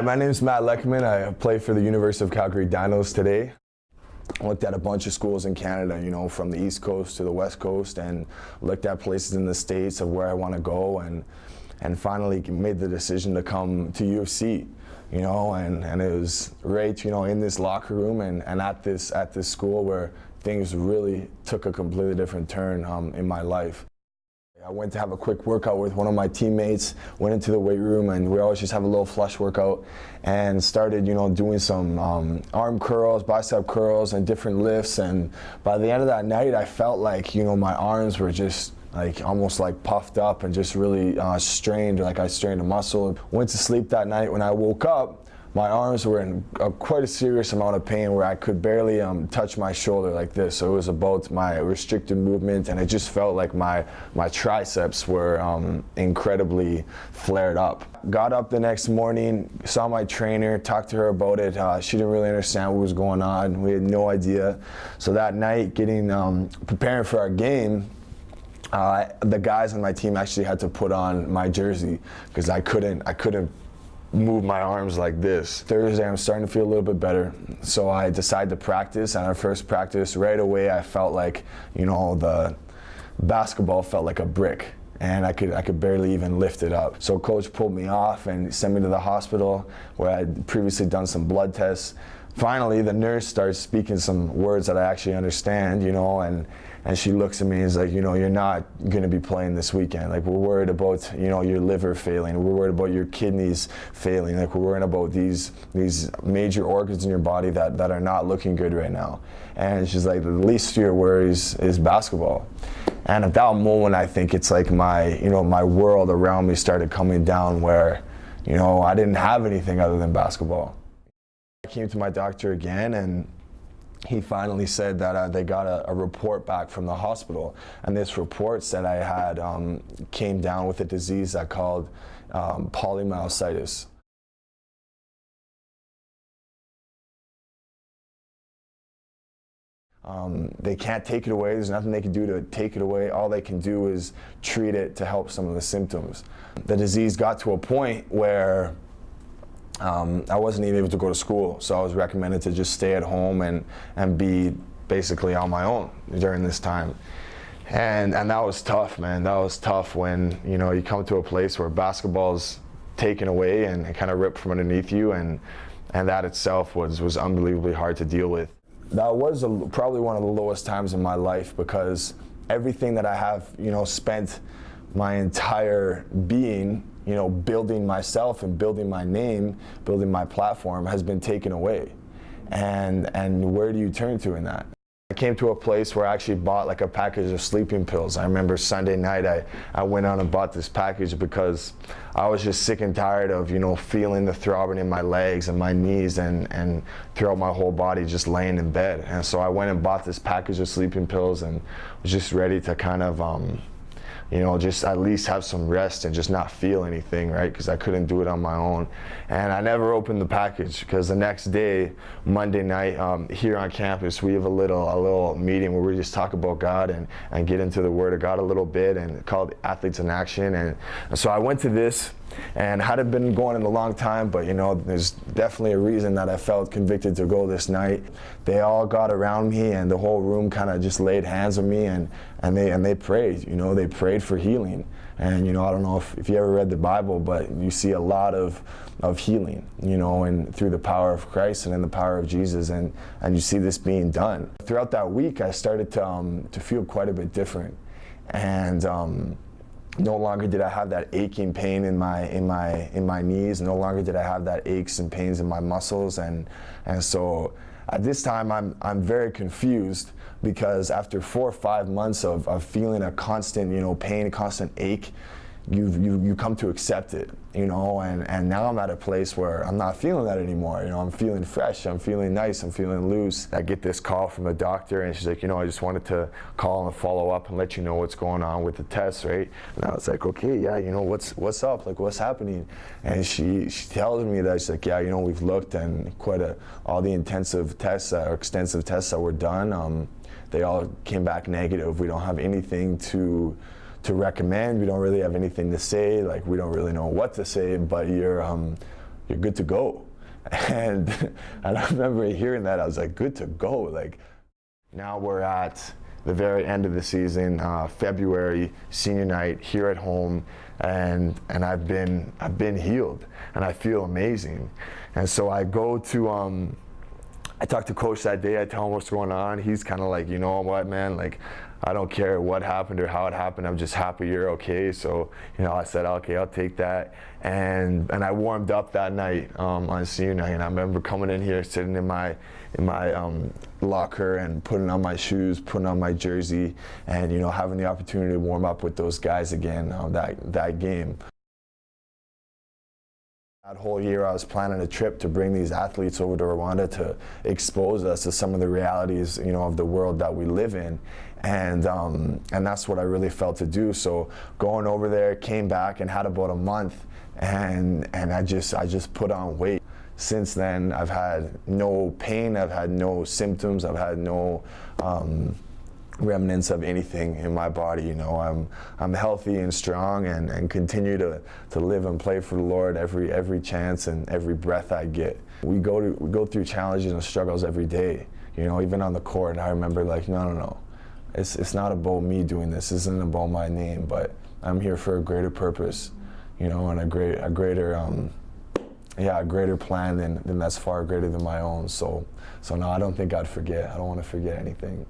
Hi, my name is Letkeman. I play for the University of Calgary Dinos today. I looked at a bunch of schools in Canada, from the East Coast to the West Coast, and looked at places in the States of where I want to go, and finally made the decision to come to U of C. And it was right, in this locker room and at this school where things really took a completely different turn in my life. I went to have a quick workout with one of my teammates, went into the weight room, and we always just have a little flush workout, and started, doing some arm curls, bicep curls, and different lifts. And by the end of that night, I felt like, my arms were just almost puffed up and just really strained, like I strained a muscle. Went to sleep that night. When I woke up, my arms were in quite a serious amount of pain where I could barely touch my shoulder like this. So it was about my restricted movement, and it just felt like my triceps were incredibly flared up. Got up the next morning, saw my trainer, talked to her about it. She didn't really understand what was going on. We had no idea. So that night, preparing for our game, the guys on my team actually had to put on my jersey because I couldn't move my arms like this. Thursday, I'm starting to feel a little bit better, so I decided to practice. And our first practice, right away, I felt like, the basketball felt like a brick, and I could barely even lift it up. So coach pulled me off and sent me to the hospital where I'd previously done some blood tests. Finally, the nurse starts speaking some words that I actually understand, and she looks at me and is like, you're not going to be playing this weekend. Like, we're worried about, your liver failing. We're worried about your kidneys failing. Like, we're worried about these major organs in your body that are not looking good right now. And she's like, the least of your worries is basketball. And at that moment, I think it's like my world around me started coming down where, I didn't have anything other than basketball. I came to my doctor again, and he finally said that they got a report back from the hospital, and this report said I had came down with a disease that called polymyositis. They can't take it away. There's nothing they can do to take it away. All they can do is treat it to help some of the symptoms. The disease got to a point where I wasn't even able to go to school, so I was recommended to just stay at home and be basically on my own during this time. And that was tough, man. That was tough when, you come to a place where basketball's taken away and kind of ripped from underneath you, and that itself was unbelievably hard to deal with. That was probably one of the lowest times in my life, because everything that I have, spent my entire being, building myself and building my name, building my platform, has been taken away. And where do you turn to in that? I came to a place where I actually bought a package of sleeping pills. I remember Sunday night I went out and bought this package because I was just sick and tired of feeling the throbbing in my legs and my knees and throughout my whole body, just laying in bed. And so I went and bought this package of sleeping pills and was just ready to kind of just at least have some rest and just not feel anything, right? Because I couldn't do it on my own. And I never opened the package, because the next day, Monday night, here on campus, we have a little meeting where we just talk about God and get into the Word of God a little bit, and called Athletes in Action. And so I went to this, and hadn't been going in a long time, but there's definitely a reason that I felt convicted to go this night. They all got around me, and the whole room kind of just laid hands on me, and they prayed. They prayed for healing. And I don't know if you ever read the Bible, but you see a lot of healing, and through the power of Christ and in the power of Jesus, and you see this being done. Throughout that week, I started to feel quite a bit different, and no longer did I have that aching pain in my knees. No longer did I have that aches and pains in my muscles, and so at this time I'm very confused, because after 4 or 5 months of feeling a constant pain, a constant ache, you come to accept it, and now I'm at a place where I'm not feeling that anymore. I'm feeling fresh, I'm feeling nice, I'm feeling loose. I get this call from the doctor, and she's like, I just wanted to call and follow up and let you know what's going on with the tests, right? And I was like, okay, yeah, what's up, what's happening? And she tells me that, she's like, yeah, we've looked, and all the intensive tests or extensive tests that were done, they all came back negative. We don't have anything to recommend. We don't really have anything to say. We don't really know what to say, but you're you're good to go. And I remember hearing that, I was like, good to go. Like, now we're at the very end of the season, February, senior night, here at home, and I've been healed, and I feel amazing. And so I go to, I talked to Coach that day, I tell him what's going on. He's kind of like, you know what, man, like, I don't care what happened or how it happened, I'm just happy you're okay. So, you know, I said, okay, I'll take that. And I warmed up that night on senior night, and I remember coming in here, sitting in my locker and putting on my shoes, putting on my jersey, and, you know, having the opportunity to warm up with those guys again that game. That whole year I was planning a trip to bring these athletes over to Rwanda to expose us to some of the realities, you know, of the world that we live in. And that's what I really felt to do. So going over there, came back and had about a month, and I just put on weight. Since then, I've had no pain, I've had no symptoms, I've had no remnants of anything in my body. You know, I'm healthy and strong, and continue to live and play for the Lord every chance and every breath I get. We go through challenges and struggles every day. You know, even on the court, I remember, like, no. It's not about me doing this. This isn't about my name, but I'm here for a greater purpose, you know, and a greater plan than that's far greater than my own. So no, I don't think I'd forget. I don't want to forget anything.